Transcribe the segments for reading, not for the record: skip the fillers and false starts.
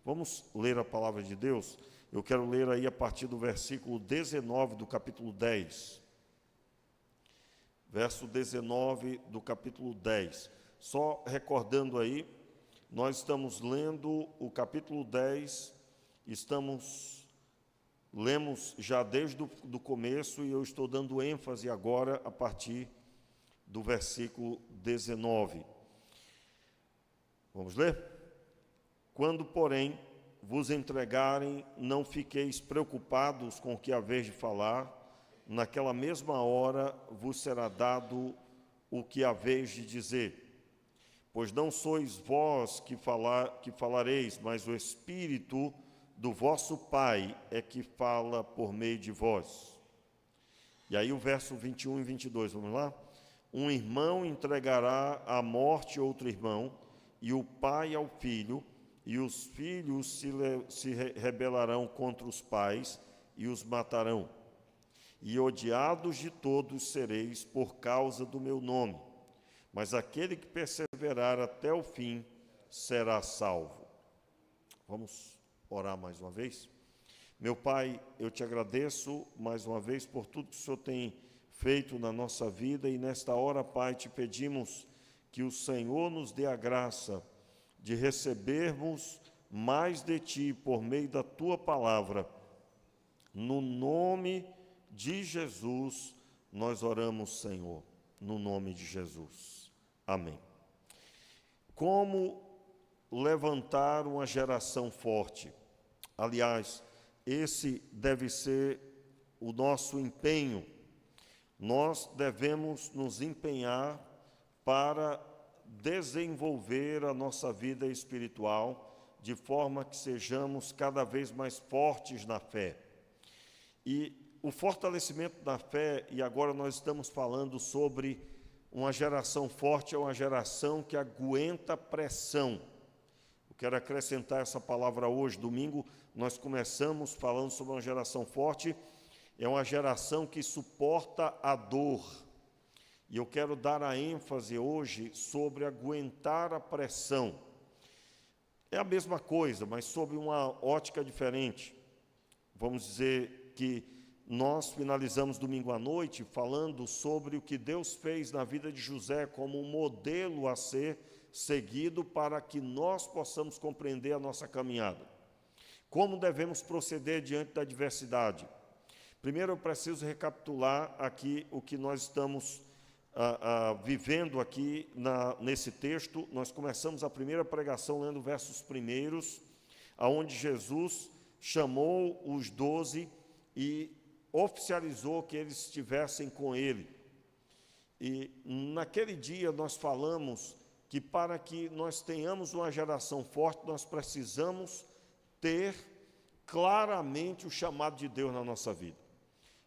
Vamos ler a palavra de Deus? Eu quero ler aí a partir do versículo 19 do capítulo 10. Verso 19 do capítulo 10. Só recordando aí, nós estamos lendo o capítulo 10, lemos já desde o começo e eu estou dando ênfase agora a partir do versículo 19. Vamos ler? Quando, porém, vos entregarem, não fiqueis preocupados com o que haveis de falar, naquela mesma hora vos será dado o que haveis de dizer. Pois não sois vós que falareis, mas o Espírito do vosso Pai é que fala por meio de vós. E aí o verso 21 e 22, vamos lá? Um irmão entregará à morte outro irmão, e o pai ao filho, e os filhos se rebelarão contra os pais e os matarão. E odiados de todos sereis por causa do meu nome. Mas aquele que perseverar até o fim será salvo. Vamos orar mais uma vez? Meu Pai, eu te agradeço mais uma vez por tudo que o Senhor tem feito na nossa vida e nesta hora, Pai, te pedimos que o Senhor nos dê a graça de recebermos mais de Ti por meio da Tua palavra. No nome de Jesus, nós oramos, Senhor, no nome de Jesus. Amém. Como levantar uma geração forte? Aliás, esse deve ser o nosso empenho. Nós devemos nos empenhar para desenvolver a nossa vida espiritual de forma que sejamos cada vez mais fortes na fé. E o fortalecimento da fé, e agora nós estamos falando sobre uma geração forte, é uma geração que aguenta pressão. Eu quero acrescentar essa palavra hoje. Domingo nós começamos falando sobre uma geração forte, é uma geração que suporta a dor. E eu quero dar a ênfase hoje sobre aguentar a pressão. É a mesma coisa, mas sob uma ótica diferente. Vamos dizer que nós finalizamos domingo à noite falando sobre o que Deus fez na vida de José como um modelo a ser seguido para que nós possamos compreender a nossa caminhada. Como devemos proceder diante da adversidade? Primeiro eu preciso recapitular aqui o que nós estamos vivendo aqui nesse texto. Nós começamos a primeira pregação lendo versos primeiros, onde Jesus chamou os 12 e oficializou que eles estivessem com ele. E naquele dia nós falamos que para que nós tenhamos uma geração forte, nós precisamos ter claramente o chamado de Deus na nossa vida.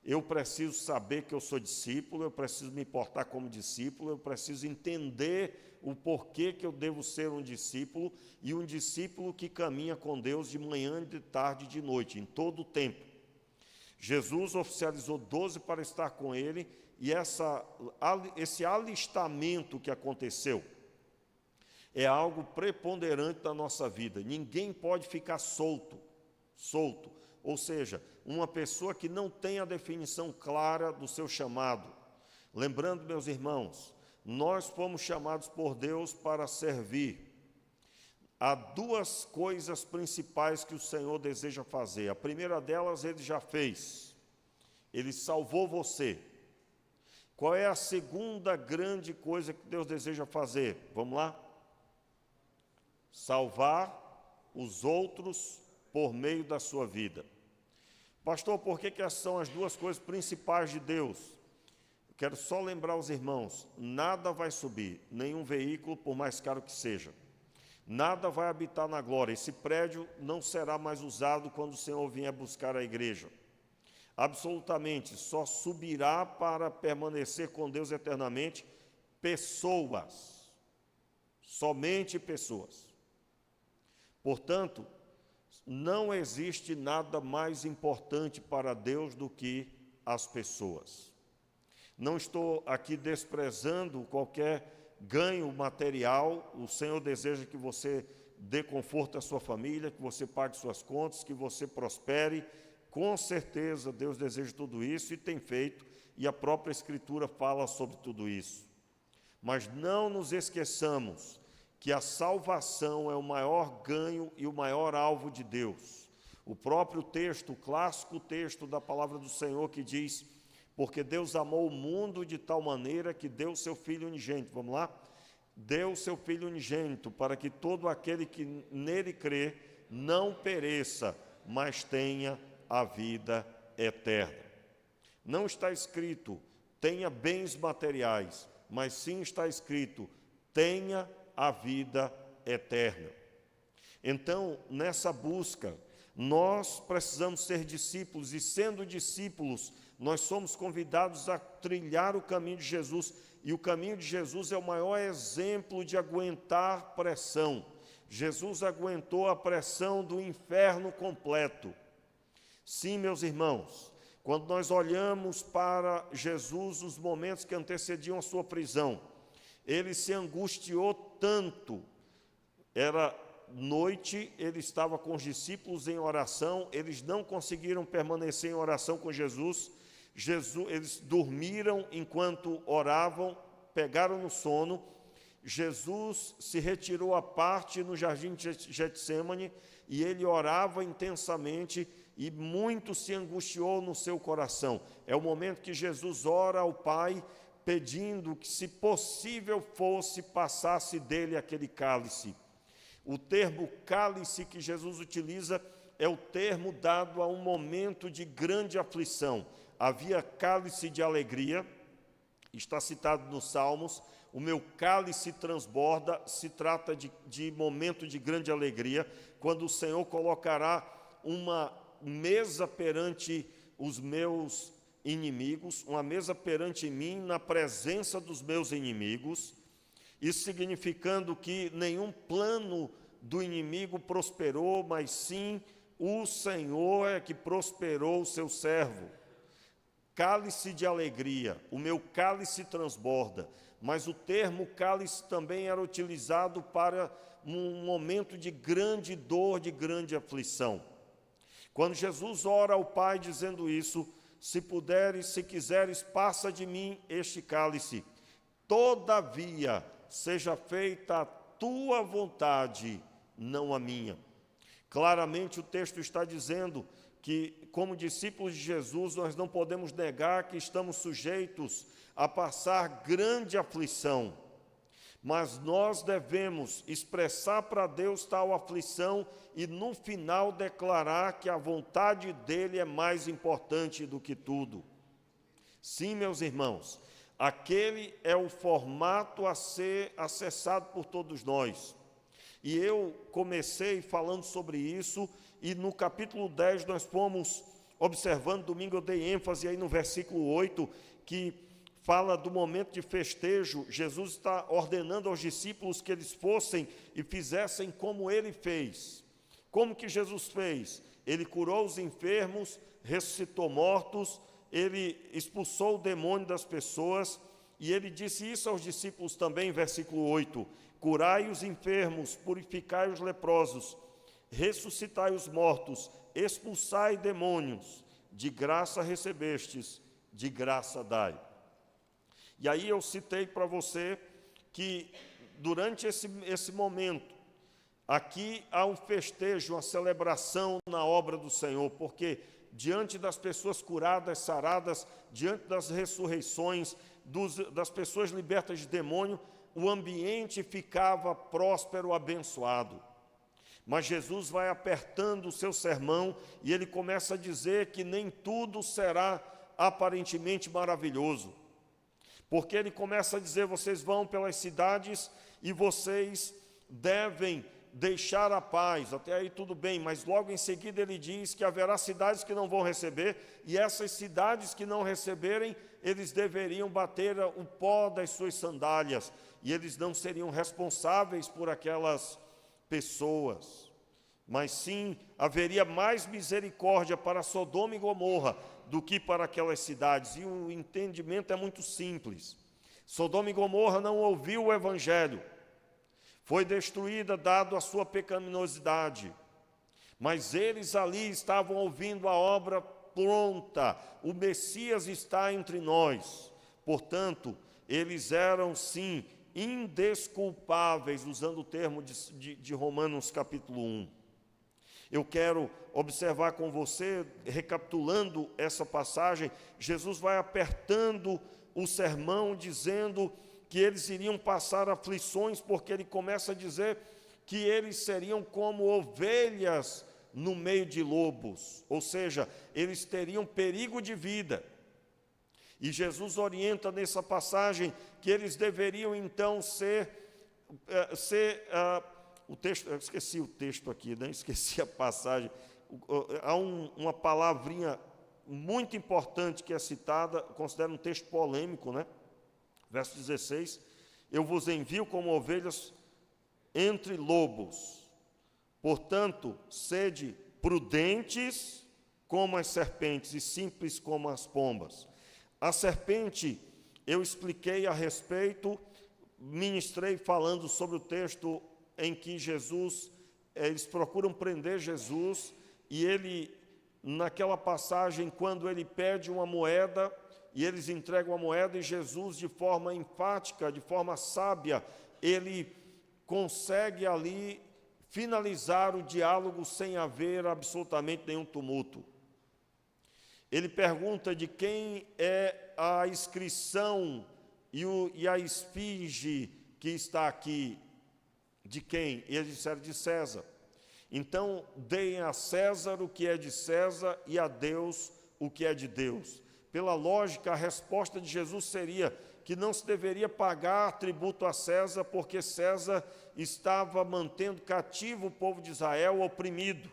Eu preciso saber que eu sou discípulo, eu preciso me portar como discípulo, eu preciso entender o porquê que eu devo ser um discípulo, e um discípulo que caminha com Deus de manhã, de tarde e de noite, em todo o tempo. Jesus oficializou 12 para estar com ele, e esse alistamento que aconteceu é algo preponderante na nossa vida. Ninguém pode ficar solto. Ou seja, uma pessoa que não tem a definição clara do seu chamado. Lembrando, meus irmãos, nós fomos chamados por Deus para servir. Há duas coisas principais que o Senhor deseja fazer. A primeira delas ele já fez. Ele salvou você. Qual é a segunda grande coisa que Deus deseja fazer? Vamos lá? Salvar os outros por meio da sua vida. Pastor, por que essas são as duas coisas principais de Deus? Eu quero só lembrar os irmãos, nada vai subir, nenhum veículo, por mais caro que seja. Nada vai habitar na glória. Esse prédio não será mais usado quando o Senhor vier buscar a igreja. Absolutamente, só subirá para permanecer com Deus eternamente pessoas. Somente pessoas. Portanto, não existe nada mais importante para Deus do que as pessoas. Não estou aqui desprezando qualquer ganho material. O Senhor deseja que você dê conforto à sua família, que você pague suas contas, que você prospere. Com certeza Deus deseja tudo isso e tem feito, e a própria Escritura fala sobre tudo isso. Mas não nos esqueçamos que a salvação é o maior ganho e o maior alvo de Deus. O próprio texto, o clássico texto da palavra do Senhor que diz: porque Deus amou o mundo de tal maneira que deu o seu Filho unigênito. Vamos lá? Deu o seu Filho unigênito para que todo aquele que nele crê não pereça, mas tenha a vida eterna. Não está escrito, tenha bens materiais, mas sim está escrito, tenha a vida eterna. Então, nessa busca, nós precisamos ser discípulos, e sendo discípulos, nós somos convidados a trilhar o caminho de Jesus, e o caminho de Jesus é o maior exemplo de aguentar pressão. Jesus aguentou a pressão do inferno completo. Sim, meus irmãos, quando nós olhamos para Jesus nos momentos que antecediam a sua prisão, ele se angustiou tanto. Era noite, ele estava com os discípulos em oração, eles não conseguiram permanecer em oração com Jesus. Eles dormiram enquanto oravam, pegaram no sono. Jesus se retirou à parte no jardim de Getsêmani e ele orava intensamente e muito se angustiou no seu coração. É o momento que Jesus ora ao Pai, pedindo que, se possível fosse, passasse dele aquele cálice. O termo cálice que Jesus utiliza é o termo dado a um momento de grande aflição. Havia cálice de alegria, está citado nos Salmos, o meu cálice transborda, se trata de momento de grande alegria, quando o Senhor colocará uma mesa perante os meus inimigos, uma mesa perante mim na presença dos meus inimigos, isso significando que nenhum plano do inimigo prosperou, mas sim o Senhor é que prosperou o seu servo. Cálice de alegria, o meu cálice transborda, mas o termo cálice também era utilizado para um momento de grande dor, de grande aflição. Quando Jesus ora ao Pai dizendo isso, se puderes, se quiseres, passa de mim este cálice. Todavia, seja feita a tua vontade, não a minha. Claramente o texto está dizendo que, como discípulos de Jesus, nós não podemos negar que estamos sujeitos a passar grande aflição. Mas nós devemos expressar para Deus tal aflição e no final declarar que a vontade dele é mais importante do que tudo. Sim, meus irmãos, aquele é o formato a ser acessado por todos nós. E eu comecei falando sobre isso, e no capítulo 10 nós fomos observando, domingo eu dei ênfase aí no versículo 8, que fala do momento de festejo. Jesus está ordenando aos discípulos que eles fossem e fizessem como ele fez. Como que Jesus fez? Ele curou os enfermos, ressuscitou mortos, ele expulsou o demônio das pessoas, e ele disse isso aos discípulos também, versículo 8, curai os enfermos, purificai os leprosos, ressuscitai os mortos, expulsai demônios, de graça recebestes, de graça dai. E aí eu citei para você que durante esse momento, aqui há um festejo, uma celebração na obra do Senhor, porque diante das pessoas curadas, saradas, diante das ressurreições, das pessoas libertas de demônio, o ambiente ficava próspero, abençoado. Mas Jesus vai apertando o seu sermão e ele começa a dizer que nem tudo será aparentemente maravilhoso. Porque ele começa a dizer, vocês vão pelas cidades e vocês devem deixar a paz, até aí tudo bem, mas logo em seguida ele diz que haverá cidades que não vão receber, e essas cidades que não receberem, eles deveriam bater o pó das suas sandálias, e eles não seriam responsáveis por aquelas pessoas, mas sim haveria mais misericórdia para Sodoma e Gomorra do que para aquelas cidades, e o entendimento é muito simples. Sodoma e Gomorra não ouviu o Evangelho, foi destruída dado a sua pecaminosidade. Mas eles ali estavam ouvindo a obra pronta, o Messias está entre nós. Portanto, eles eram sim indesculpáveis, usando o termo de Romanos capítulo 1. Eu quero observar com você, recapitulando essa passagem, Jesus vai apertando o sermão, dizendo que eles iriam passar aflições, porque ele começa a dizer que eles seriam como ovelhas no meio de lobos, ou seja, eles teriam perigo de vida. E Jesus orienta nessa passagem que eles deveriam então o texto, eu esqueci o texto aqui, né? Esqueci a passagem. Há uma palavrinha muito importante que é citada, considero um texto polêmico, né? Verso 16: eu vos envio como ovelhas entre lobos, portanto, sede prudentes como as serpentes e simples como as pombas. A serpente, eu expliquei a respeito, ministrei falando sobre o texto em que eles procuram prender Jesus, e ele, naquela passagem, quando ele pede uma moeda, e eles entregam a moeda, e Jesus, de forma enfática, de forma sábia, ele consegue ali finalizar o diálogo sem haver absolutamente nenhum tumulto. Ele pergunta de quem é a inscrição e a esfinge que está aqui. De quem? E eles disseram: de César. Então, deem a César o que é de César e a Deus o que é de Deus. Pela lógica, a resposta de Jesus seria que não se deveria pagar tributo a César, porque César estava mantendo cativo o povo de Israel, oprimido.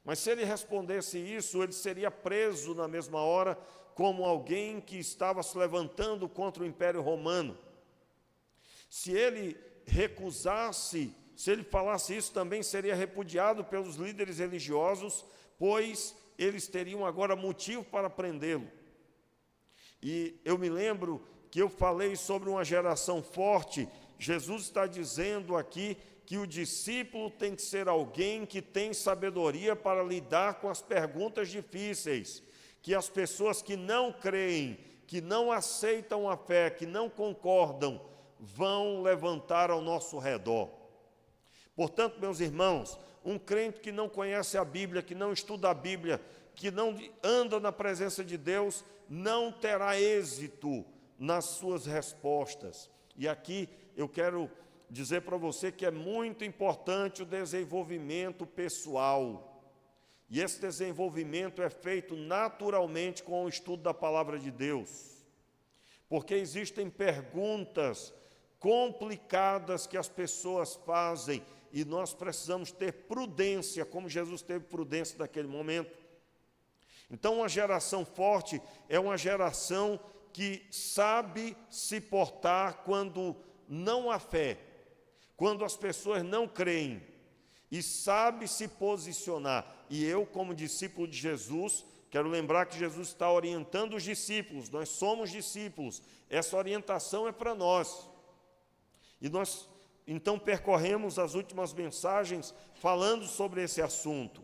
Mas se ele respondesse isso, ele seria preso na mesma hora como alguém que estava se levantando contra o Império Romano. Se ele recusasse, se ele falasse isso, também seria repudiado pelos líderes religiosos, pois eles teriam agora motivo para prendê-lo. E eu me lembro que eu falei sobre uma geração forte. Jesus está dizendo aqui que o discípulo tem que ser alguém que tem sabedoria para lidar com as perguntas difíceis, que as pessoas que não creem, que não aceitam a fé, que não concordam, vão levantar ao nosso redor. Portanto, meus irmãos, um crente que não conhece a Bíblia, que não estuda a Bíblia, que não anda na presença de Deus, não terá êxito nas suas respostas. E aqui eu quero dizer para você que é muito importante o desenvolvimento pessoal. E esse desenvolvimento é feito naturalmente com o estudo da palavra de Deus. Porque existem perguntas complicadas que as pessoas fazem e nós precisamos ter prudência, como Jesus teve prudência naquele momento. Então, uma geração forte é uma geração que sabe se portar quando não há fé, quando as pessoas não creem, e sabe se posicionar. E eu, como discípulo de Jesus, quero lembrar que Jesus está orientando os discípulos, nós somos discípulos, essa orientação é para nós. E nós, então, percorremos as últimas mensagens falando sobre esse assunto.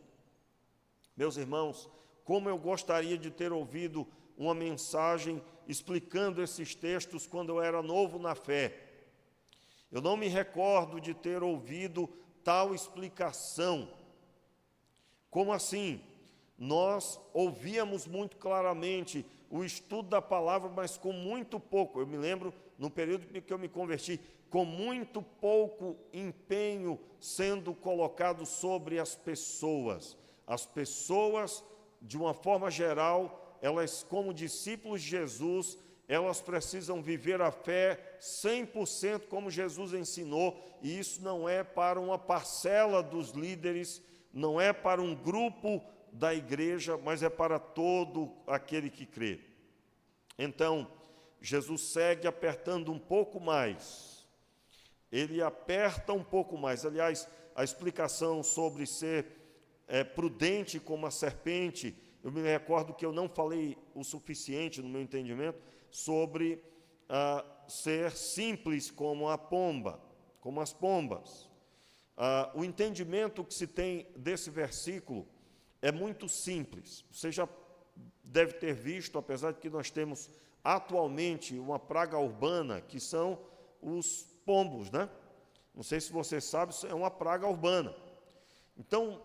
Meus irmãos, como eu gostaria de ter ouvido uma mensagem explicando esses textos quando eu era novo na fé. Eu não me recordo de ter ouvido tal explicação. Como assim? Nós ouvíamos muito claramente o estudo da palavra, mas com muito pouco. Eu me lembro, no período que eu me converti, com muito pouco empenho sendo colocado sobre as pessoas. As pessoas, de uma forma geral, elas, como discípulos de Jesus, elas precisam viver a fé 100% como Jesus ensinou, e isso não é para uma parcela dos líderes, não é para um grupo da igreja, mas é para todo aquele que crê. Então, Jesus segue apertando um pouco mais. Ele aperta um pouco mais. Aliás, a explicação sobre ser prudente como a serpente, eu me recordo que eu não falei o suficiente no meu entendimento sobre ser simples como a pomba. como as pombas. O entendimento que se tem desse versículo é muito simples. Você já deve ter visto, apesar de que nós temos atualmente uma praga urbana, que são os pombos, né? Não sei se você sabe, isso é uma praga urbana. Então,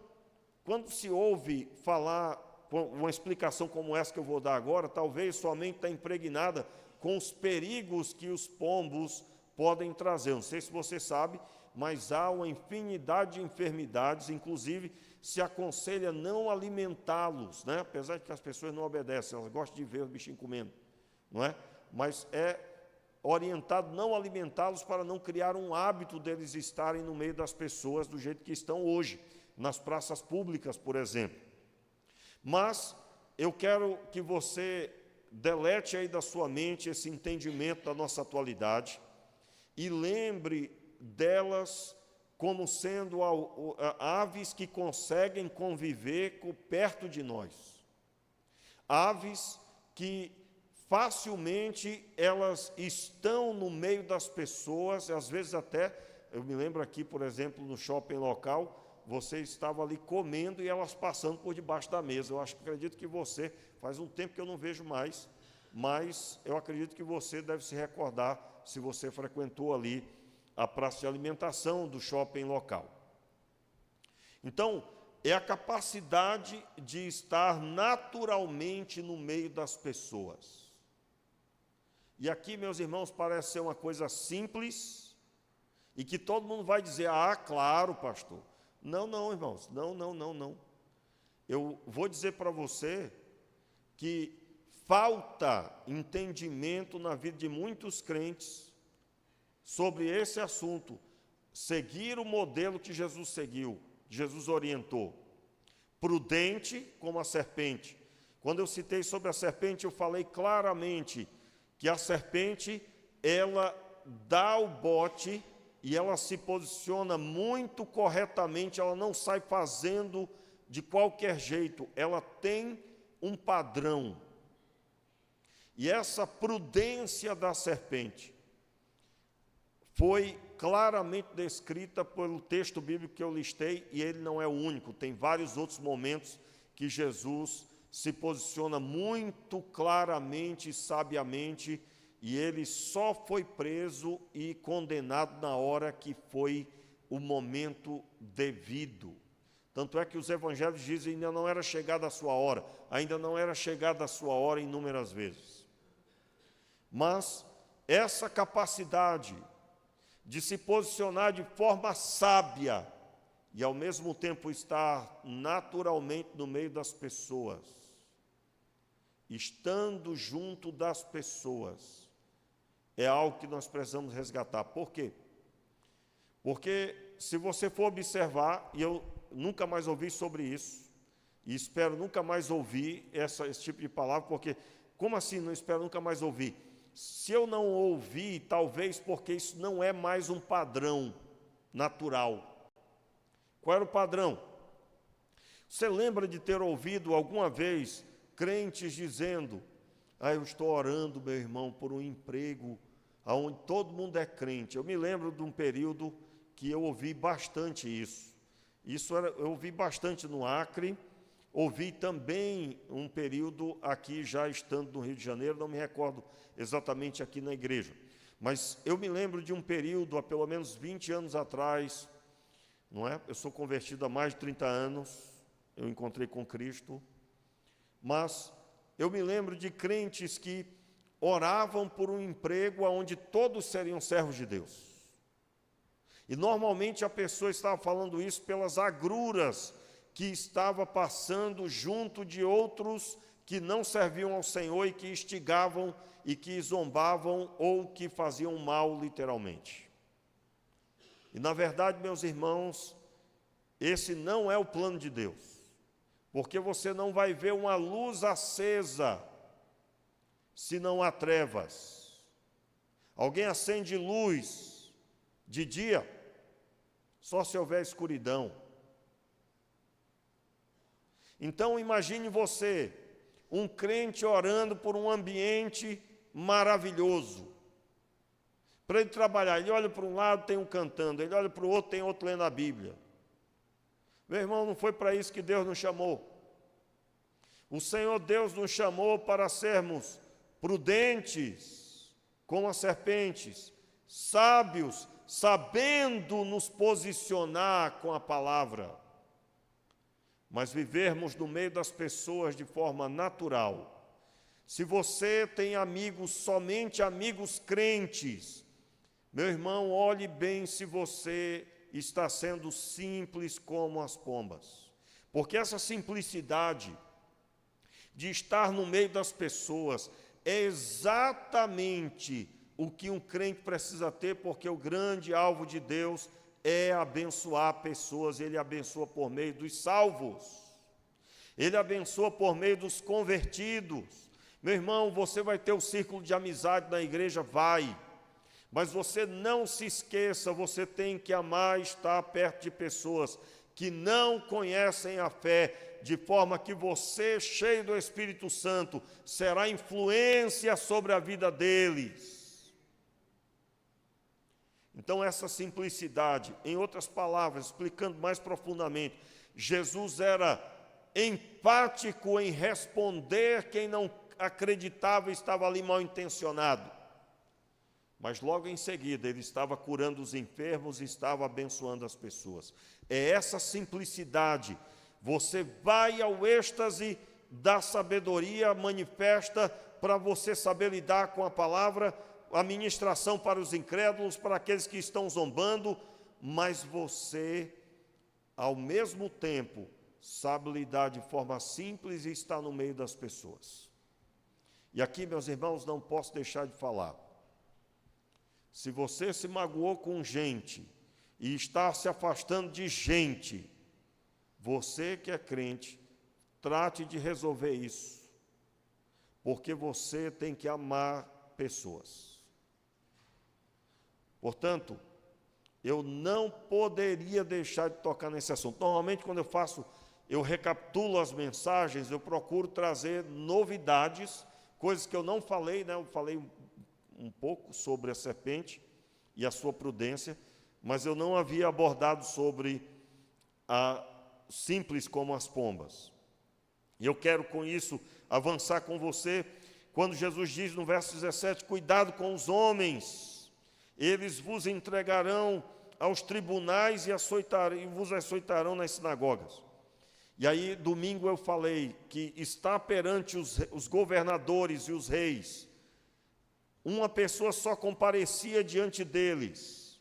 quando se ouve falar, uma explicação como essa que eu vou dar agora, talvez sua mente está impregnada com os perigos que os pombos podem trazer. Não sei se você sabe, mas há uma infinidade de enfermidades, inclusive se aconselha não alimentá-los, né? Apesar de que as pessoas não obedecem, elas gostam de ver os bichinhos comendo, não é? Mas é orientado não alimentá-los para não criar um hábito deles estarem no meio das pessoas do jeito que estão hoje, nas praças públicas, por exemplo. Mas eu quero que você delete aí da sua mente esse entendimento da nossa atualidade e lembre delas como sendo aves que conseguem conviver perto de nós. Aves que facilmente elas estão no meio das pessoas, às vezes até, eu me lembro aqui, por exemplo, no shopping local, você estava ali comendo e elas passando por debaixo da mesa. Eu acredito que você, faz um tempo que eu não vejo mais, mas eu acredito que você deve se recordar se você frequentou ali a praça de alimentação do shopping local. Então, é a capacidade de estar naturalmente no meio das pessoas. E aqui, meus irmãos, parece ser uma coisa simples e que todo mundo vai dizer, ah, claro, pastor. Não, não, irmãos, não. Eu vou dizer para você que falta entendimento na vida de muitos crentes sobre esse assunto, seguir o modelo que Jesus seguiu, Jesus orientou, prudente como a serpente. Quando eu citei sobre a serpente, eu falei claramente que a serpente, ela dá o bote e ela se posiciona muito corretamente, ela não sai fazendo de qualquer jeito, ela tem um padrão. E essa prudência da serpente foi claramente descrita pelo texto bíblico que eu listei, e ele não é o único, tem vários outros momentos que Jesus se posiciona muito claramente e sabiamente, e ele só foi preso e condenado na hora que foi o momento devido. Tanto é que os evangelhos dizem que ainda não era chegada a sua hora, ainda não era chegada a sua hora inúmeras vezes. Mas essa capacidade de se posicionar de forma sábia e ao mesmo tempo estar naturalmente no meio das pessoas, estando junto das pessoas, é algo que nós precisamos resgatar. Por quê? Porque se você for observar, e eu nunca mais ouvi sobre isso, e espero nunca mais ouvir esse tipo de palavra, porque, como assim não espero nunca mais ouvir? Se eu não ouvi, talvez porque isso não é mais um padrão natural. Qual era o padrão? Você lembra de ter ouvido alguma vez crentes dizendo, eu estou orando, meu irmão, por um emprego onde todo mundo é crente. Eu me lembro de um período que eu ouvi bastante isso. Eu ouvi bastante no Acre, ouvi também um período aqui, já estando no Rio de Janeiro, não me recordo exatamente aqui na igreja. Mas eu me lembro de um período, há pelo menos 20 anos atrás, não é? Eu sou convertido há mais de 30 anos, eu encontrei com Cristo, mas eu me lembro de crentes que oravam por um emprego onde todos seriam servos de Deus. E normalmente a pessoa estava falando isso pelas agruras que estava passando junto de outros que não serviam ao Senhor e que instigavam e que zombavam ou que faziam mal literalmente. E na verdade, meus irmãos, esse não é o plano de Deus, porque você não vai ver uma luz acesa se não há trevas. Alguém acende luz de dia, só se houver escuridão. Então imagine você, um crente orando por um ambiente maravilhoso, Para ele trabalhar, ele olha para um lado, tem um cantando, ele olha para o outro, tem outro lendo a Bíblia. Meu irmão, não foi para isso que Deus nos chamou. O Senhor Deus nos chamou para sermos prudentes, como as serpentes, sábios, sabendo nos posicionar com a palavra, mas vivermos no meio das pessoas de forma natural. Se você tem amigos, somente amigos crentes, meu irmão, olhe bem se você está sendo simples como as pombas, porque essa simplicidade de estar no meio das pessoas é exatamente o que um crente precisa ter, porque o grande alvo de Deus é abençoar pessoas. Ele abençoa por meio dos salvos, ele abençoa por meio dos convertidos. Meu irmão, você vai ter o círculo de amizade na igreja? Vai, mas você não se esqueça, você tem que amar estar perto de pessoas que não conhecem a fé, de forma que você, cheio do Espírito Santo, será influência sobre a vida deles. Então, essa simplicidade, em outras palavras, explicando mais profundamente, Jesus era empático em responder quem não acreditava e estava ali mal intencionado. Mas logo em seguida ele estava curando os enfermos e estava abençoando as pessoas. É essa simplicidade. Você vai ao êxtase da sabedoria manifesta para você saber lidar com a palavra, a ministração para os incrédulos, para aqueles que estão zombando, mas você, ao mesmo tempo, sabe lidar de forma simples e está no meio das pessoas. E aqui, meus irmãos, não posso deixar de falar. Se você se magoou com gente e está se afastando de gente, você que é crente, trate de resolver isso, porque você tem que amar pessoas. Portanto, eu não poderia deixar de tocar nesse assunto. Normalmente, quando eu recapitulo as mensagens, eu procuro trazer novidades, coisas que eu não falei, né? Eu falei um pouco sobre a serpente e a sua prudência, mas eu não havia abordado sobre a simples como as pombas. E eu quero com isso avançar com você, quando Jesus diz no verso 17, cuidado com os homens, eles vos entregarão aos tribunais e vos açoitarão nas sinagogas. E aí, domingo eu falei que está perante os governadores e os reis, uma pessoa só comparecia diante deles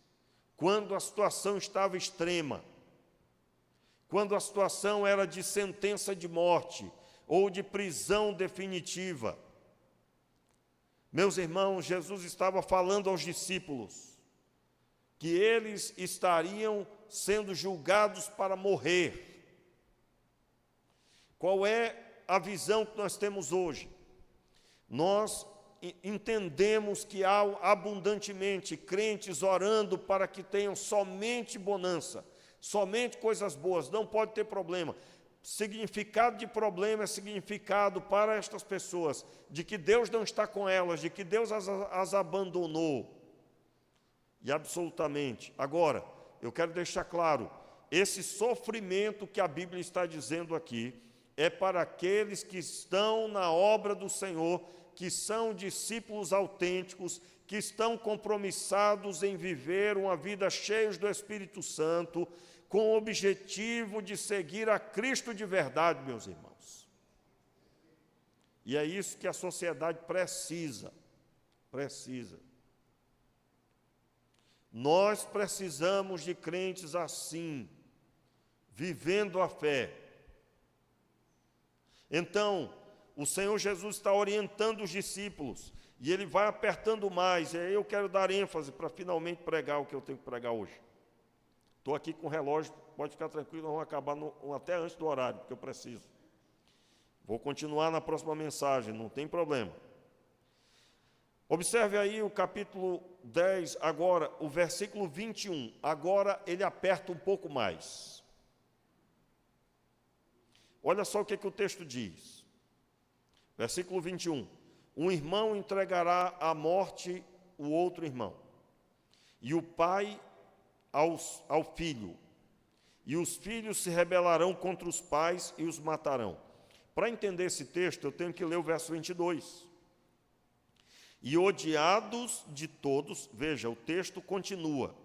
quando a situação estava extrema, quando a situação era de sentença de morte ou de prisão definitiva. Meus irmãos, Jesus estava falando aos discípulos que eles estariam sendo julgados para morrer. Qual é a visão que nós temos hoje? Nós entendemos que há abundantemente crentes orando para que tenham somente bonança, somente coisas boas, não pode ter problema. Significado de problema é significado para estas pessoas de que Deus não está com elas, de que Deus as abandonou. E absolutamente. Agora, eu quero deixar claro, esse sofrimento que a Bíblia está dizendo aqui é para aqueles que estão na obra do Senhor, que são discípulos autênticos, que estão compromissados em viver uma vida cheios do Espírito Santo, com o objetivo de seguir a Cristo de verdade, meus irmãos. E é isso que a sociedade precisa. Nós precisamos de crentes assim, vivendo a fé. Então, o Senhor Jesus está orientando os discípulos, e Ele vai apertando mais, e aí eu quero dar ênfase para finalmente pregar o que eu tenho que pregar hoje. Estou aqui com o relógio, pode ficar tranquilo, nós vamos acabar até antes do horário, porque eu preciso. Vou continuar na próxima mensagem, não tem problema. Observe aí o capítulo 10, agora, o versículo 21. Agora ele aperta um pouco mais. Olha só o que o texto diz. Versículo 21. Um irmão entregará à morte o outro irmão. e o pai ao filho, e os filhos se rebelarão contra os pais e os matarão. Para entender esse texto, eu tenho que ler o verso 22. E odiados de todos, veja, o texto continua.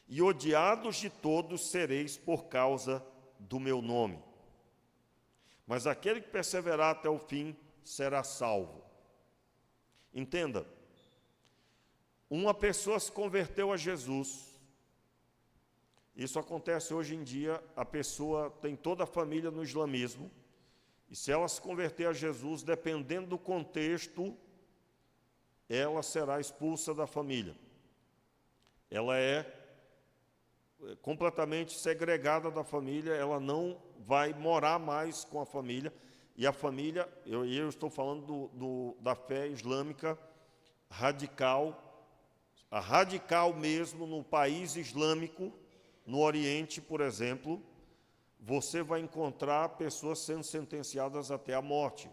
E odiados de todos sereis por causa do meu nome. Mas aquele que perseverar até o fim será salvo. Entenda, uma pessoa se converteu a Jesus. Isso acontece hoje em dia, a pessoa tem toda a família no islamismo, e se ela se converter a Jesus, dependendo do contexto, ela será expulsa da família. Ela é completamente segregada da família, ela não vai morar mais com a família, e a família, eu estou falando da fé islâmica radical, a radical mesmo no país islâmico, no Oriente, por exemplo, você vai encontrar pessoas sendo sentenciadas até a morte.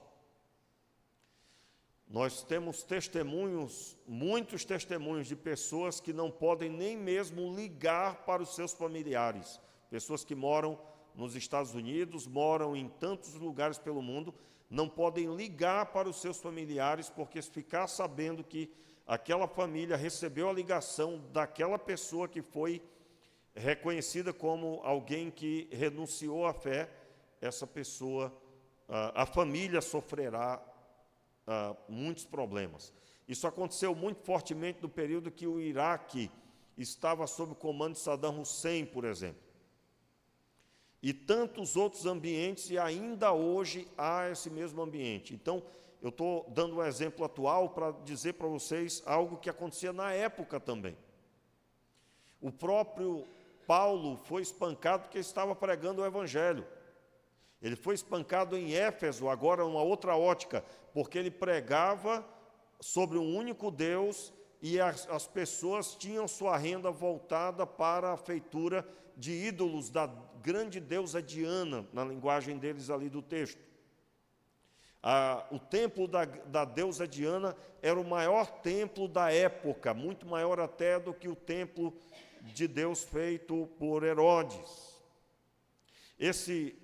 Nós temos testemunhos, muitos testemunhos de pessoas que não podem nem mesmo ligar para os seus familiares. Pessoas que moram nos Estados Unidos, moram em tantos lugares pelo mundo, não podem ligar para os seus familiares, porque se ficar sabendo que aquela família recebeu a ligação daquela pessoa que foi reconhecida como alguém que renunciou à fé, essa pessoa, a família sofrerá muitos problemas. Isso aconteceu muito fortemente no período que o Iraque estava sob o comando de Saddam Hussein, por exemplo. E tantos outros ambientes, e ainda hoje há esse mesmo ambiente. Então, eu estou dando um exemplo atual para dizer para vocês algo que acontecia na época também. O próprio Paulo foi espancado porque estava pregando o Evangelho. Ele foi espancado em Éfeso, agora uma outra ótica, porque ele pregava sobre um único Deus e as pessoas tinham sua renda voltada para a feitura de ídolos da grande deusa Diana, na linguagem deles ali do texto. O templo da deusa Diana era o maior templo da época, muito maior até do que o templo de Deus feito por Herodes. Esse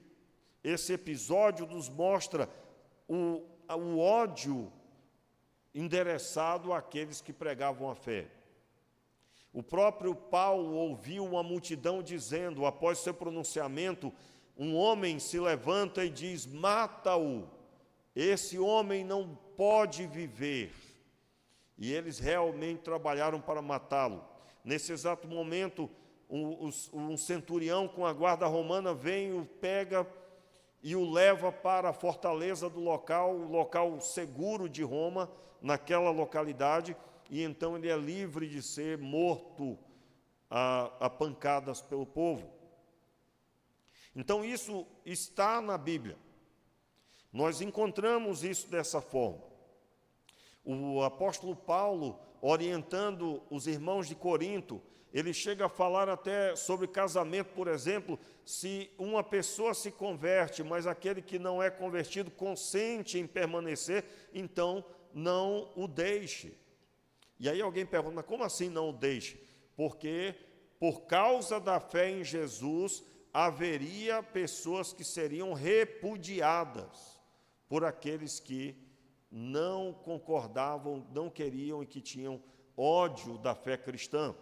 episódio nos mostra o ódio endereçado àqueles que pregavam a fé. O próprio Paulo ouviu uma multidão dizendo, após seu pronunciamento, um homem se levanta e diz: mata-o, esse homem não pode viver. E eles realmente trabalharam para matá-lo. Nesse exato momento, um centurião com a guarda romana vem, o pega e o leva para a fortaleza do local, o local seguro de Roma, naquela localidade, e então ele é livre de ser morto a pancadas pelo povo. Então isso está na Bíblia. Nós encontramos isso dessa forma. O apóstolo Paulo, orientando os irmãos de Corinto, ele chega a falar até sobre casamento, por exemplo, se uma pessoa se converte, mas aquele que não é convertido consente em permanecer, então não o deixe. E aí alguém pergunta, mas como assim não o deixe? Porque por causa da fé em Jesus, haveria pessoas que seriam repudiadas por aqueles que não concordavam, não queriam e que tinham ódio da fé cristã.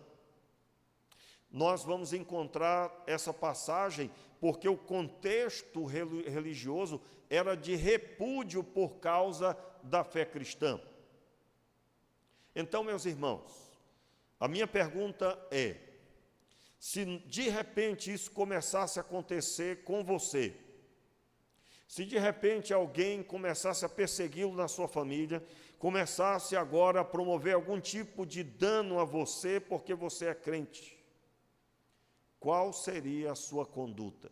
Nós vamos encontrar essa passagem porque o contexto religioso era de repúdio por causa da fé cristã. Então, meus irmãos, a minha pergunta é, se de repente isso começasse a acontecer com você, se de repente alguém começasse a persegui-lo na sua família, começasse agora a promover algum tipo de dano a você porque você é crente, qual seria a sua conduta?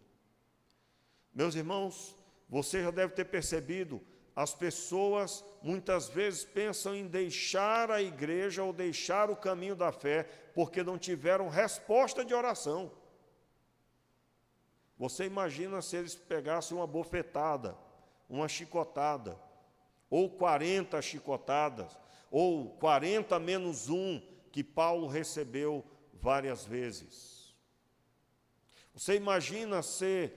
Meus irmãos, você já deve ter percebido, as pessoas muitas vezes pensam em deixar a igreja ou deixar o caminho da fé porque não tiveram resposta de oração. Você imagina se eles pegassem uma bofetada, uma chicotada, ou 40 chicotadas, ou 40 menos 1, que Paulo recebeu várias vezes. Você imagina ser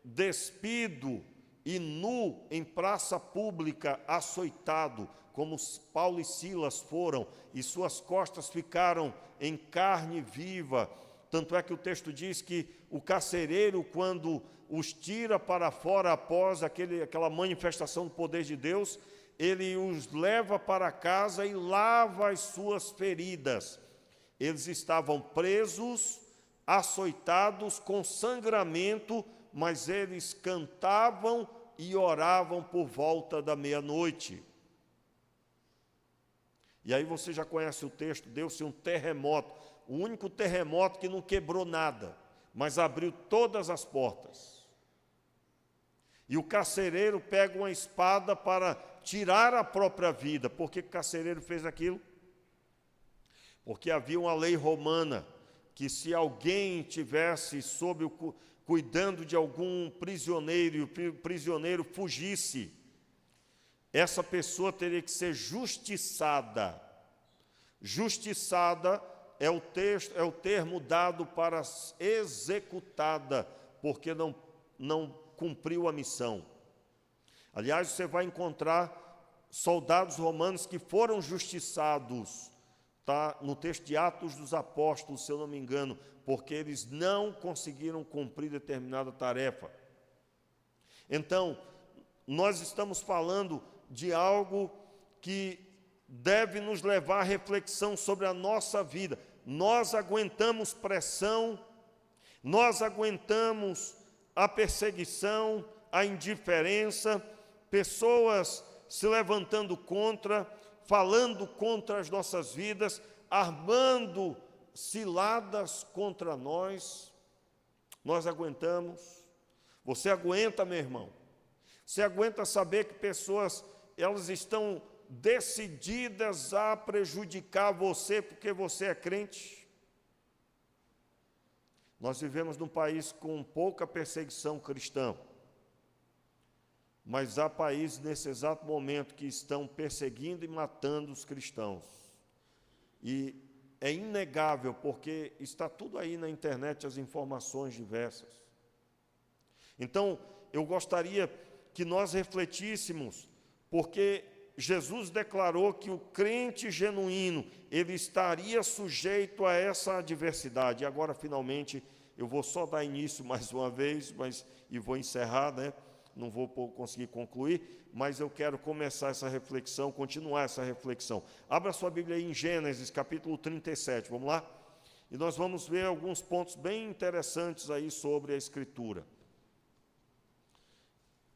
despido e nu em praça pública, açoitado, como Paulo e Silas foram, e suas costas ficaram em carne viva. Tanto é que o texto diz que o carcereiro, quando os tira para fora após aquela manifestação do poder de Deus, ele os leva para casa e lava as suas feridas. Eles estavam presos, açoitados, com sangramento, mas eles cantavam e oravam por volta da meia-noite. E aí você já conhece o texto, deu-se um terremoto, o único terremoto que não quebrou nada, mas abriu todas as portas. E o carcereiro pega uma espada para tirar a própria vida. Por que o carcereiro fez aquilo? Porque havia uma lei romana que, se alguém tivesse cuidando de algum prisioneiro e o prisioneiro fugisse, essa pessoa teria que ser justiçada. Justiçada é o termo dado para executada, porque não cumpriu a missão. Aliás, você vai encontrar soldados romanos que foram justiçados, tá? No texto de Atos dos Apóstolos, se eu não me engano, porque eles não conseguiram cumprir determinada tarefa. Então, nós estamos falando de algo que deve nos levar à reflexão sobre a nossa vida. Nós aguentamos pressão, nós aguentamos a perseguição, a indiferença, pessoas se levantando contra, falando contra as nossas vidas, armando ciladas contra nós. Nós aguentamos. Você aguenta, meu irmão? Você aguenta saber que pessoas, elas estão decididas a prejudicar você porque você é crente? Nós vivemos num país com pouca perseguição cristã, mas há países nesse exato momento que estão perseguindo e matando os cristãos. E é inegável, porque está tudo aí na internet, as informações diversas. Então, eu gostaria que nós refletíssemos, porque Jesus declarou que o crente genuíno, ele estaria sujeito a essa adversidade. E agora, finalmente, eu vou só dar início mais uma vez, e vou encerrar, né? Não vou conseguir concluir, mas eu quero começar essa reflexão, continuar essa reflexão. Abra sua Bíblia aí em Gênesis, capítulo 37, vamos lá? E nós vamos ver alguns pontos bem interessantes aí sobre a Escritura.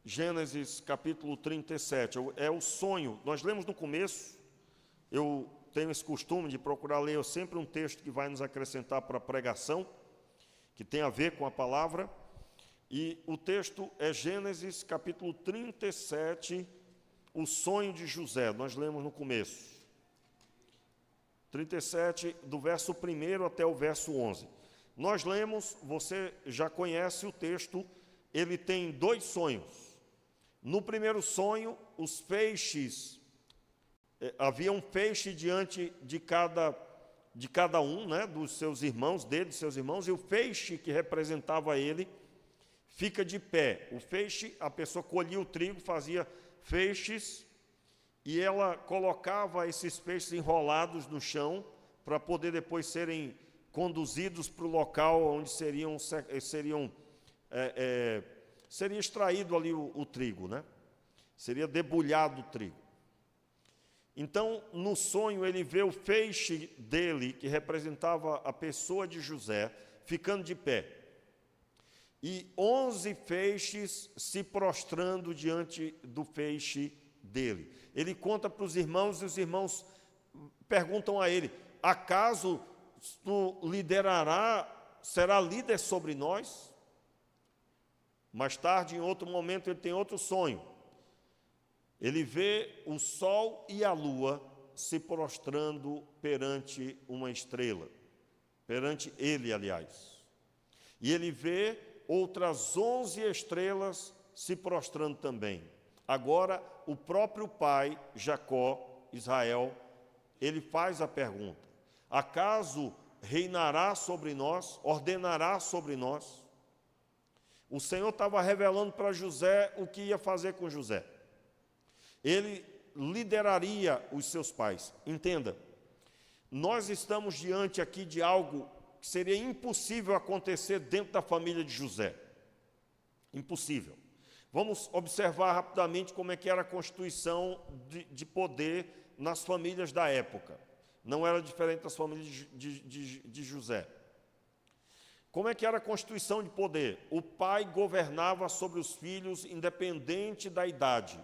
Gênesis capítulo 37, é o sonho. Nós lemos no começo, eu tenho esse costume de procurar ler sempre um texto que vai nos acrescentar para a pregação, que tem a ver com a palavra, e o texto é Gênesis capítulo 37, o sonho de José, nós lemos no começo. 37, do verso 1 até o verso 11. Nós lemos, você já conhece o texto, ele tem dois sonhos. No primeiro sonho, os feixes, havia um feixe diante de cada um, né, dos seus irmãos, e o feixe que representava ele fica de pé. O feixe, a pessoa colhia o trigo, fazia feixes, e ela colocava esses feixes enrolados no chão, para poder depois serem conduzidos para o local onde seria extraído ali o trigo, né? Seria debulhado o trigo. Então, no sonho, ele vê o feixe dele, que representava a pessoa de José, ficando de pé. E 11 feixes se prostrando diante do feixe dele. Ele conta para os irmãos, e os irmãos perguntam a ele: acaso tu será líder sobre nós? Mais tarde, em outro momento, ele tem outro sonho. Ele vê o sol e a lua se prostrando perante uma estrela. Perante ele, aliás. E ele vê outras 11 estrelas se prostrando também. Agora, o próprio pai, Jacó, Israel, ele faz a pergunta: acaso reinará sobre nós, ordenará sobre nós? O Senhor estava revelando para José o que ia fazer com José. Ele lideraria os seus pais. Entenda, nós estamos diante aqui de algo que seria impossível acontecer dentro da família de José. Impossível. Vamos observar rapidamente como é que era a constituição de poder nas famílias da época. Não era diferente das famílias de José. Como é que era a constituição de poder? O pai governava sobre os filhos independente da idade.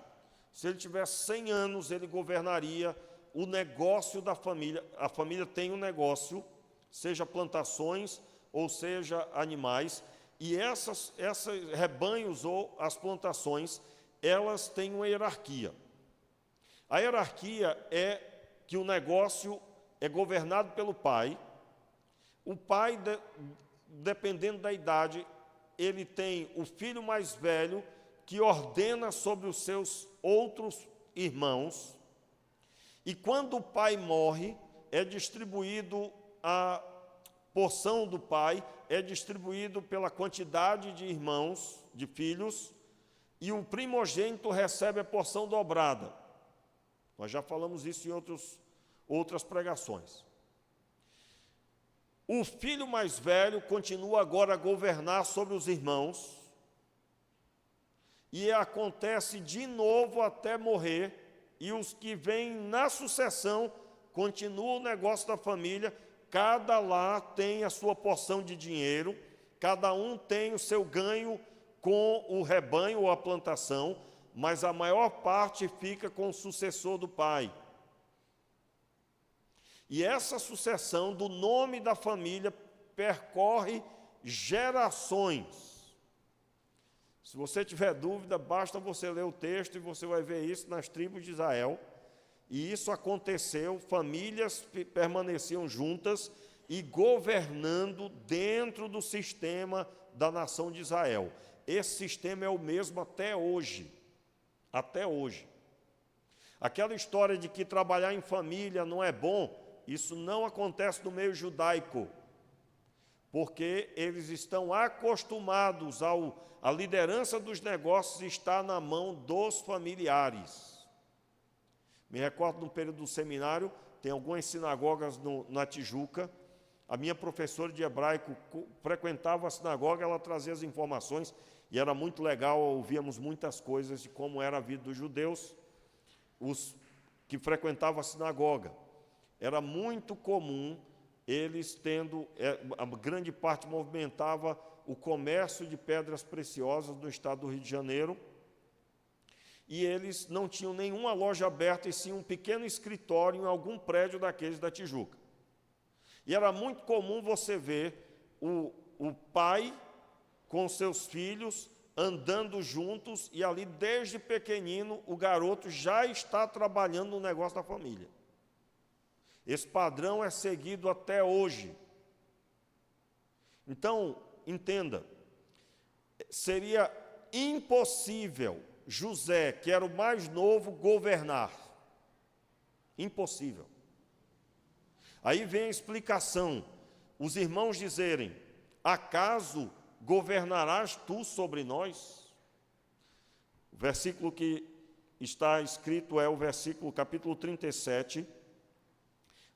Se ele tivesse 100 anos, ele governaria o negócio da família. A família tem um negócio, seja plantações ou seja animais, e esses rebanhos ou as plantações, elas têm uma hierarquia. A hierarquia é que o negócio é governado pelo pai. O pai, dependendo da idade, ele tem o filho mais velho que ordena sobre os seus outros irmãos. E quando o pai morre, é distribuído a porção do pai, é distribuído pela quantidade de irmãos, de filhos, e o primogênito recebe a porção dobrada. Nós já falamos isso em outras pregações. O filho mais velho continua agora a governar sobre os irmãos, e acontece de novo até morrer, e os que vêm na sucessão continuam o negócio da família, cada lar tem a sua porção de dinheiro, cada um tem o seu ganho com o rebanho ou a plantação, mas a maior parte fica com o sucessor do pai. E essa sucessão do nome da família percorre gerações. Se você tiver dúvida, basta você ler o texto e você vai ver isso nas tribos de Israel. E isso aconteceu, famílias permaneciam juntas e governando dentro do sistema da nação de Israel. Esse sistema é o mesmo até hoje. Até hoje. Aquela história de que trabalhar em família não é bom, isso não acontece no meio judaico, porque eles estão acostumados a liderança dos negócios está na mão dos familiares. Me recordo, no período do seminário, tem algumas sinagogas na Tijuca. A minha professora de hebraico frequentava a sinagoga, ela trazia as informações, e era muito legal, ouvíamos muitas coisas de como era a vida dos judeus, os que frequentavam a sinagoga. Era muito comum eles tendo, a grande parte movimentava o comércio de pedras preciosas no estado do Rio de Janeiro, e eles não tinham nenhuma loja aberta, e sim um pequeno escritório em algum prédio daqueles da Tijuca. E era muito comum você ver o pai com seus filhos andando juntos, e ali desde pequenino o garoto já está trabalhando no negócio da família. Esse padrão é seguido até hoje. Então, entenda, seria impossível José, que era o mais novo, governar. Impossível. Aí vem a explicação, os irmãos dizerem: acaso governarás tu sobre nós? O versículo que está escrito é o versículo, capítulo 37,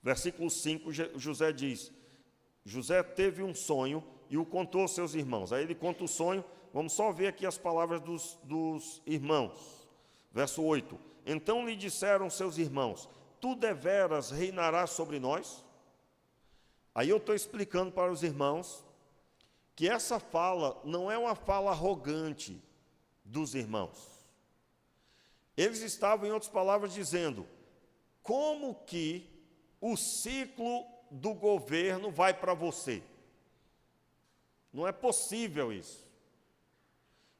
versículo 5, José diz: José teve um sonho e o contou aos seus irmãos. Aí ele conta o sonho, vamos só ver aqui as palavras dos irmãos. Verso 8, então lhe disseram seus irmãos: tu deveras reinarás sobre nós? Aí eu estou explicando para os irmãos que essa fala não é uma fala arrogante dos irmãos. Eles estavam, em outras palavras, dizendo: como que o ciclo do governo vai para você? Não é possível isso.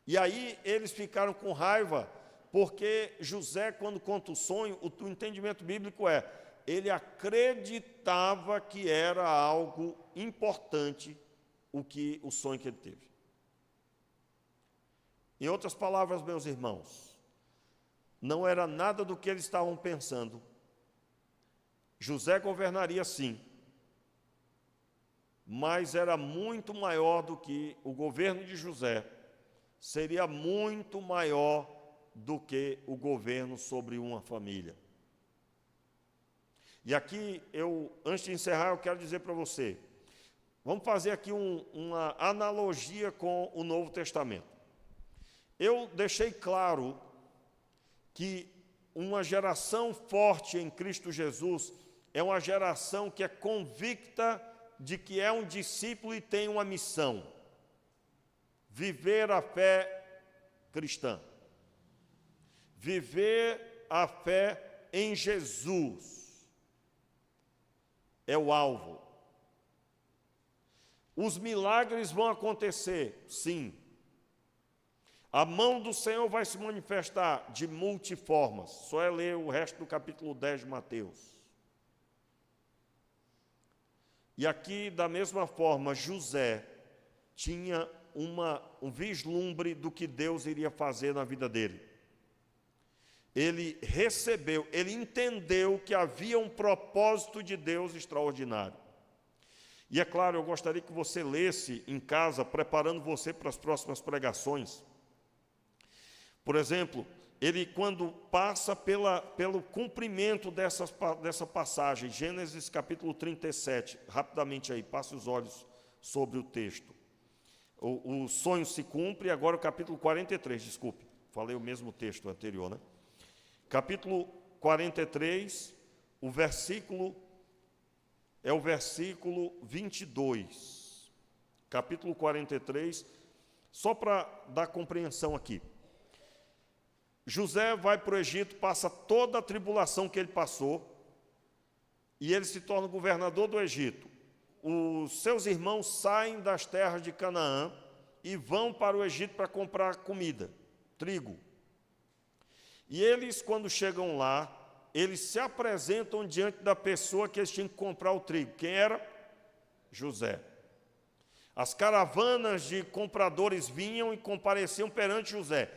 E aí eles ficaram com raiva, porque José, quando conta o sonho, o entendimento bíblico é, ele acreditava que era algo importante o sonho que ele teve. Em outras palavras, meus irmãos, não era nada do que eles estavam pensando. José governaria sim, mas era muito maior do que o governo de José, seria muito maior do que o governo sobre uma família. E aqui, antes de encerrar, eu quero dizer para você, vamos fazer aqui uma analogia com o Novo Testamento. Eu deixei claro que uma geração forte em Cristo Jesus é uma geração que é convicta de que é um discípulo e tem uma missão: viver a fé cristã, viver a fé em Jesus é o alvo. Os milagres vão acontecer, sim. A mão do Senhor vai se manifestar de multiformas. Só é ler o resto do capítulo 10 de Mateus. E aqui, da mesma forma, José tinha um vislumbre do que Deus iria fazer na vida dele. Ele recebeu, ele entendeu que havia um propósito de Deus extraordinário. E é claro, eu gostaria que você lesse em casa, preparando você para as próximas pregações. Por exemplo, ele quando passa pelo cumprimento dessa passagem, Gênesis capítulo 37, rapidamente aí, passe os olhos sobre o texto. O sonho se cumpre, agora o capítulo 43, desculpe, falei o mesmo texto anterior, né? Capítulo 43, o versículo 22. Capítulo 43, só para dar compreensão aqui. José vai para o Egito, passa toda a tribulação que ele passou, e ele se torna governador do Egito. Os seus irmãos saem das terras de Canaã e vão para o Egito para comprar comida, trigo. E eles, quando chegam lá, eles se apresentam diante da pessoa que eles tinham que comprar o trigo. Quem era? José. As caravanas de compradores vinham e compareciam perante José.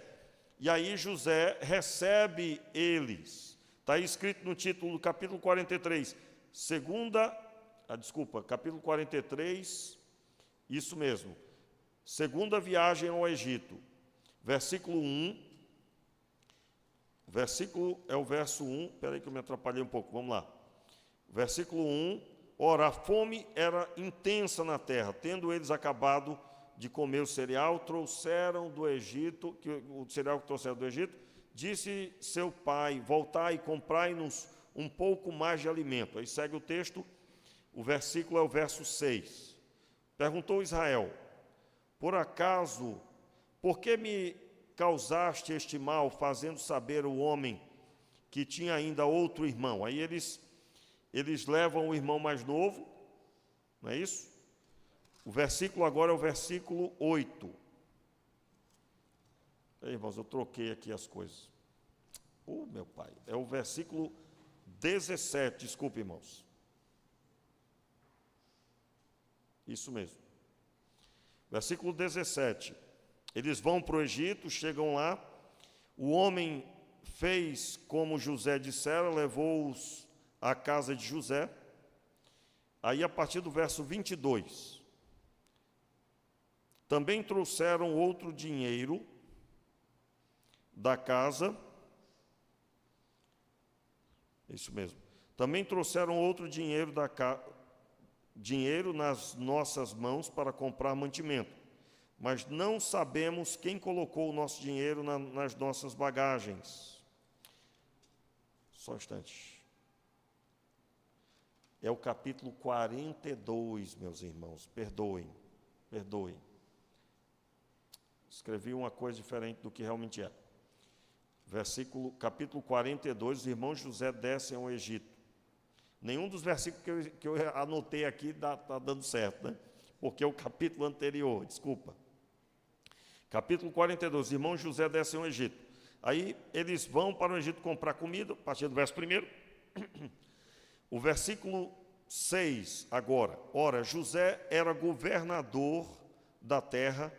E aí José recebe eles. Está aí escrito no título do capítulo 43, capítulo 43, isso mesmo, segunda viagem ao Egito, versículo 1, é o verso 1, espera aí que eu me atrapalhei um pouco, vamos lá. Versículo 1, ora, a fome era intensa na terra, tendo eles acabado de comer o cereal, trouxeram do Egito, o cereal que trouxeram do Egito, disse seu pai, voltai e comprai-nos um pouco mais de alimento. Aí segue o texto, o versículo é o verso 6. Perguntou Israel, por acaso, por que me causaste este mal, fazendo saber o homem que tinha ainda outro irmão? Aí eles levam o irmão mais novo, não é isso? O versículo agora é o versículo 8. Ei, irmãos, eu troquei aqui as coisas. Meu pai, é o versículo 17, desculpe, irmãos. Isso mesmo. Versículo 17. Eles vão para o Egito, chegam lá, o homem fez como José dissera, levou-os à casa de José. Aí, a partir do verso 22, também trouxeram outro dinheiro da casa, isso mesmo, também trouxeram outro dinheiro dinheiro nas nossas mãos para comprar mantimento, mas não sabemos quem colocou o nosso dinheiro nas nossas bagagens. Só um instante. É o capítulo 42, meus irmãos, perdoem. Escrevi uma coisa diferente do que realmente é. Capítulo 42, os irmãos José descem ao Egito. Nenhum dos versículos que eu anotei aqui está dando certo, né? Porque é o capítulo anterior, desculpa. Capítulo 42, os irmãos José descem ao Egito. Aí eles vão para o Egito comprar comida, a partir do verso 1. O versículo 6 agora. Ora, José era governador da terra,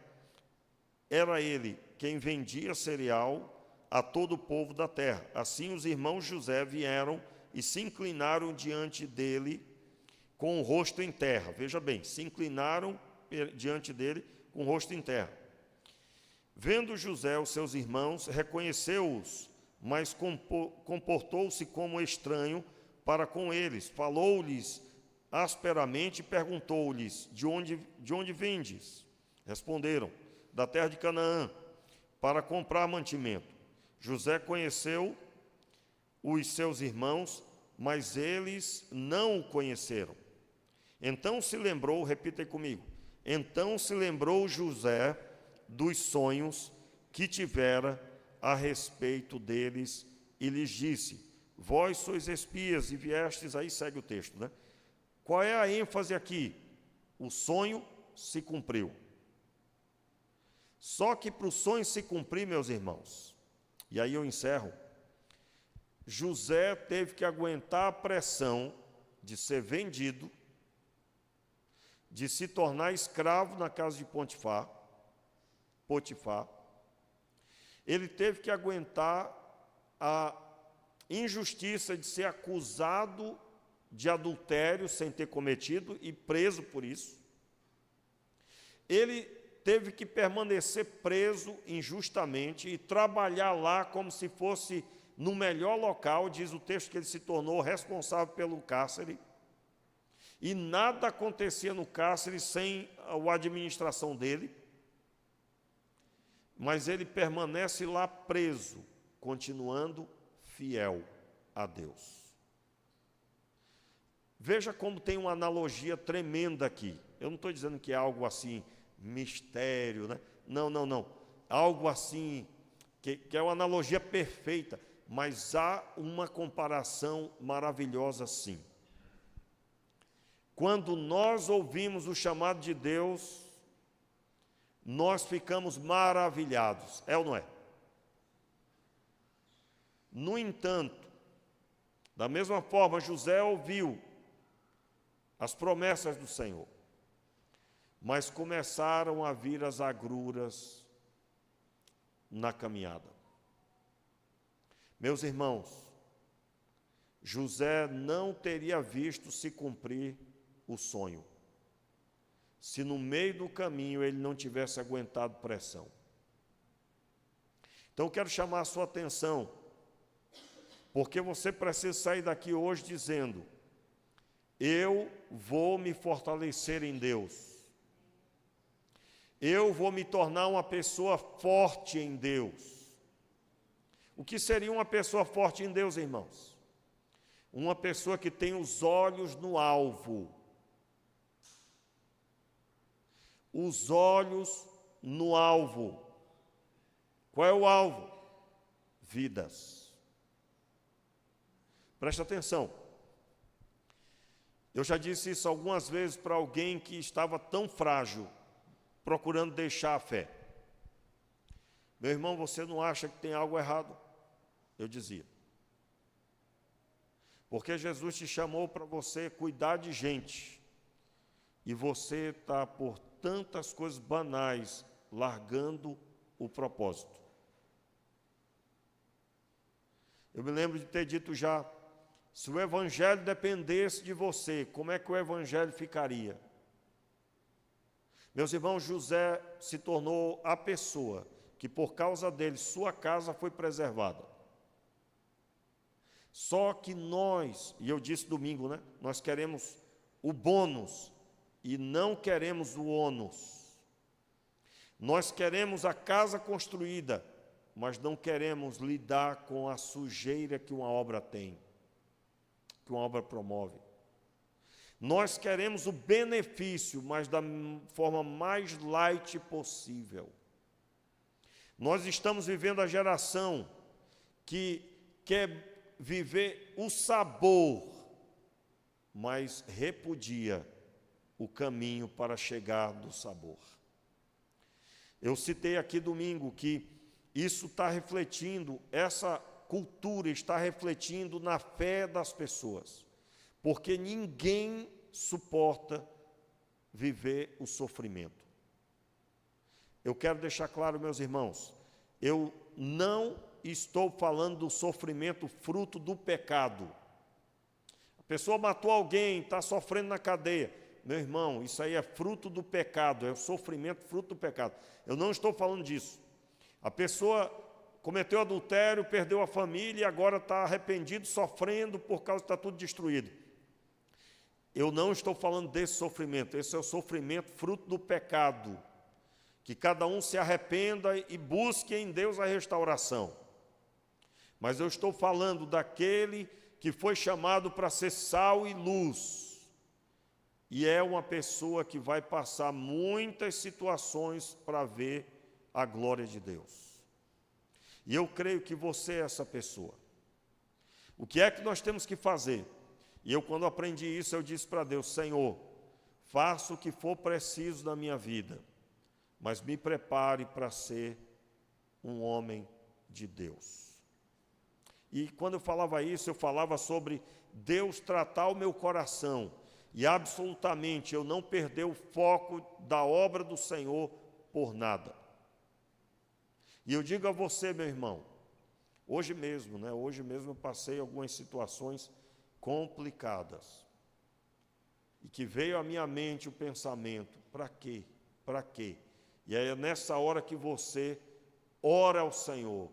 era ele quem vendia cereal a todo o povo da terra. Assim os irmãos José vieram e se inclinaram diante dele com o rosto em terra. Veja bem, se inclinaram diante dele com o rosto em terra. Vendo José os seus irmãos, reconheceu-os, mas comportou-se como estranho para com eles. Falou-lhes asperamente e perguntou-lhes: de onde vendes? Responderam: da terra de Canaã, para comprar mantimento. José conheceu os seus irmãos, mas eles não o conheceram. Então se lembrou, repita aí comigo, então se lembrou José dos sonhos que tivera a respeito deles e lhes disse: vós sois espias e viestes, aí segue o texto, né? Qual é a ênfase aqui? O sonho se cumpriu. Só que para o sonho se cumprir, meus irmãos, e aí eu encerro, José teve que aguentar a pressão de ser vendido, de se tornar escravo na casa de Potifar. Ele teve que aguentar a injustiça de ser acusado de adultério sem ter cometido e preso por isso. Ele teve que permanecer preso injustamente e trabalhar lá como se fosse no melhor local. Diz o texto que ele se tornou responsável pelo cárcere. E nada acontecia no cárcere sem a administração dele. Mas ele permanece lá preso, continuando fiel a Deus. Veja como tem uma analogia tremenda aqui. Eu não estou dizendo que é algo assim, mistério, né? Não. Algo assim, que é uma analogia perfeita, mas há uma comparação maravilhosa sim. Quando nós ouvimos o chamado de Deus, nós ficamos maravilhados, é ou não é? No entanto, da mesma forma, José ouviu as promessas do Senhor, mas começaram a vir as agruras na caminhada. Meus irmãos, José não teria visto se cumprir o sonho, se no meio do caminho ele não tivesse aguentado pressão. Então eu quero chamar a sua atenção, porque você precisa sair daqui hoje dizendo: eu vou me fortalecer em Deus, eu vou me tornar uma pessoa forte em Deus. O que seria uma pessoa forte em Deus, irmãos? Uma pessoa que tem os olhos no alvo. Os olhos no alvo. Qual é o alvo? Vidas. Preste atenção. Eu já disse isso algumas vezes para alguém que estava tão frágil, procurando deixar a fé. Meu irmão, você não acha que tem algo errado? Eu dizia. Porque Jesus te chamou para você cuidar de gente. E você está por tantas coisas banais, largando o propósito. Eu me lembro de ter dito já, se o Evangelho dependesse de você, como é que o Evangelho ficaria? Meus irmãos, José se tornou a pessoa que por causa dele, sua casa foi preservada. Só que nós, e eu disse domingo, né? Nós queremos o bônus e não queremos o ônus. Nós queremos a casa construída, mas não queremos lidar com a sujeira que uma obra tem, que uma obra promove. Nós queremos o benefício, mas da forma mais light possível. Nós estamos vivendo a geração que quer viver o sabor, mas repudia o caminho para chegar do sabor. Eu citei aqui domingo que isso está refletindo, essa cultura está refletindo na fé das pessoas, porque ninguém suporta viver o sofrimento. Eu quero deixar claro, meus irmãos, eu não estou falando do sofrimento fruto do pecado. pessoa matou alguém, está sofrendo na cadeia. Meu irmão, isso aí é fruto do pecado, é o sofrimento fruto do pecado. Eu não estou falando disso. A pessoa cometeu adultério, perdeu a família e agora está arrependido, sofrendo por causa que está tudo destruído. Eu não estou falando desse sofrimento, esse é o sofrimento fruto do pecado. Que cada um se arrependa e busque em Deus a restauração. Mas eu estou falando daquele que foi chamado para ser sal e luz. E é uma pessoa que vai passar muitas situações para ver a glória de Deus. E eu creio que você é essa pessoa. O que é que nós temos que fazer? E eu, quando aprendi isso, eu disse para Deus: Senhor, faça o que for preciso na minha vida, mas me prepare para ser um homem de Deus. E quando eu falava isso, eu falava sobre Deus tratar o meu coração e absolutamente eu não perder o foco da obra do Senhor por nada. E eu digo a você, meu irmão, hoje mesmo eu passei algumas situações complicadas. E que veio à minha mente o pensamento: para quê? Para quê? E aí é nessa hora que você ora ao Senhor,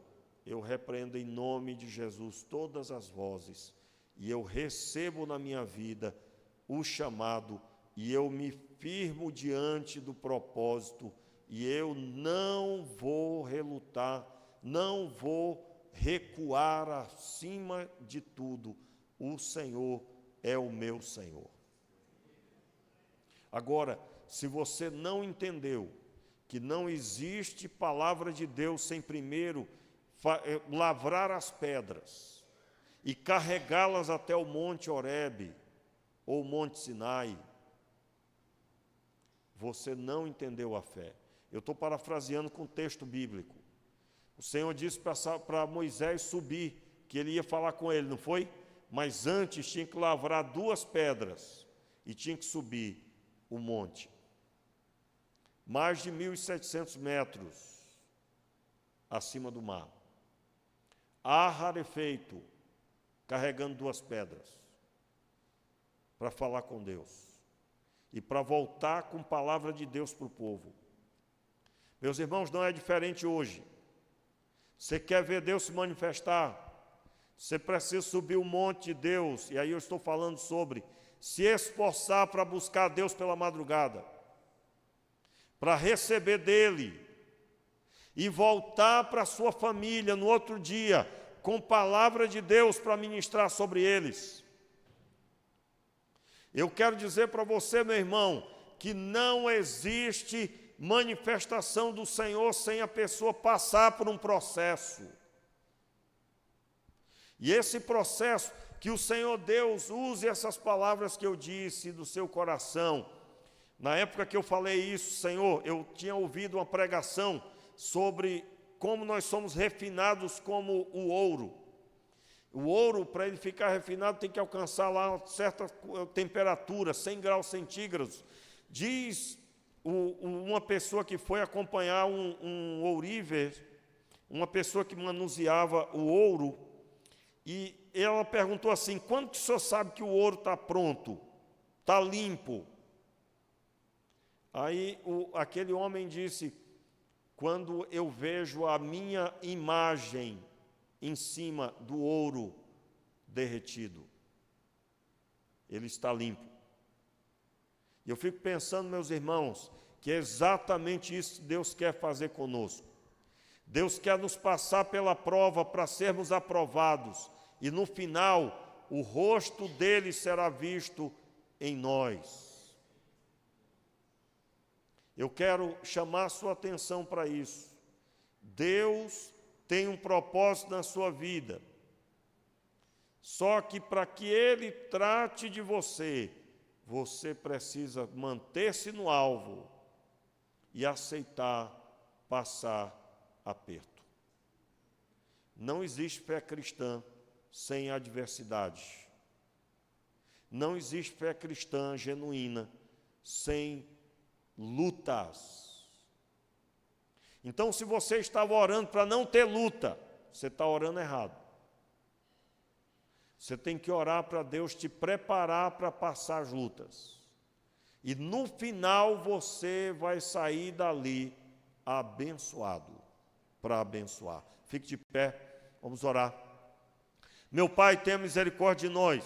eu repreendo em nome de Jesus todas as vozes, e eu recebo na minha vida o chamado, e eu me firmo diante do propósito, e eu não vou relutar, não vou recuar acima de tudo. O Senhor é o meu Senhor. Agora, se você não entendeu que não existe palavra de Deus sem primeiro lavrar as pedras e carregá-las até o Monte Horebe ou o Monte Sinai, você não entendeu a fé. Eu estou parafraseando com o texto bíblico. O Senhor disse para Moisés subir, que ele ia falar com ele, não foi? Mas antes tinha que lavrar 2 pedras e tinha que subir o monte. Mais de 1.700 metros acima do mar. Ar rarefeito, carregando 2 pedras para falar com Deus e para voltar com palavra de Deus para o povo. Meus irmãos, não é diferente hoje. Você quer ver Deus se manifestar? Você precisa subir o monte de Deus, e aí eu estou falando sobre se esforçar para buscar Deus pela madrugada, para receber dEle, e voltar para a sua família no outro dia, com palavra de Deus para ministrar sobre eles. Eu quero dizer para você, meu irmão, que não existe manifestação do Senhor sem a pessoa passar por um processo. E esse processo, que o Senhor Deus use essas palavras que eu disse do seu coração. Na época que eu falei isso, Senhor, eu tinha ouvido uma pregação sobre como nós somos refinados como o ouro. O ouro, para ele ficar refinado, tem que alcançar lá uma certa temperatura, 100 graus centígrados. Diz uma pessoa que foi acompanhar um ouriver, uma pessoa que manuseava o ouro, e ela perguntou assim: quando que o senhor sabe que o ouro está pronto, está limpo? Aí aquele homem disse: quando eu vejo a minha imagem em cima do ouro derretido, ele está limpo. E eu fico pensando, meus irmãos, que é exatamente isso que Deus quer fazer conosco. Deus quer nos passar pela prova para sermos aprovados, e no final, o rosto dele será visto em nós. Eu quero chamar a sua atenção para isso. Deus tem um propósito na sua vida. Só que para que Ele trate de você, você precisa manter-se no alvo e aceitar passar aperto. Não existe fé cristã sem adversidade. Não existe fé cristã genuína sem lutas. Então, se você estava orando para não ter luta, você está orando errado. Você tem que orar para Deus te preparar para passar as lutas. E no final você vai sair dali abençoado, para abençoar. Fique de pé, vamos orar. Meu Pai, tenha misericórdia de nós.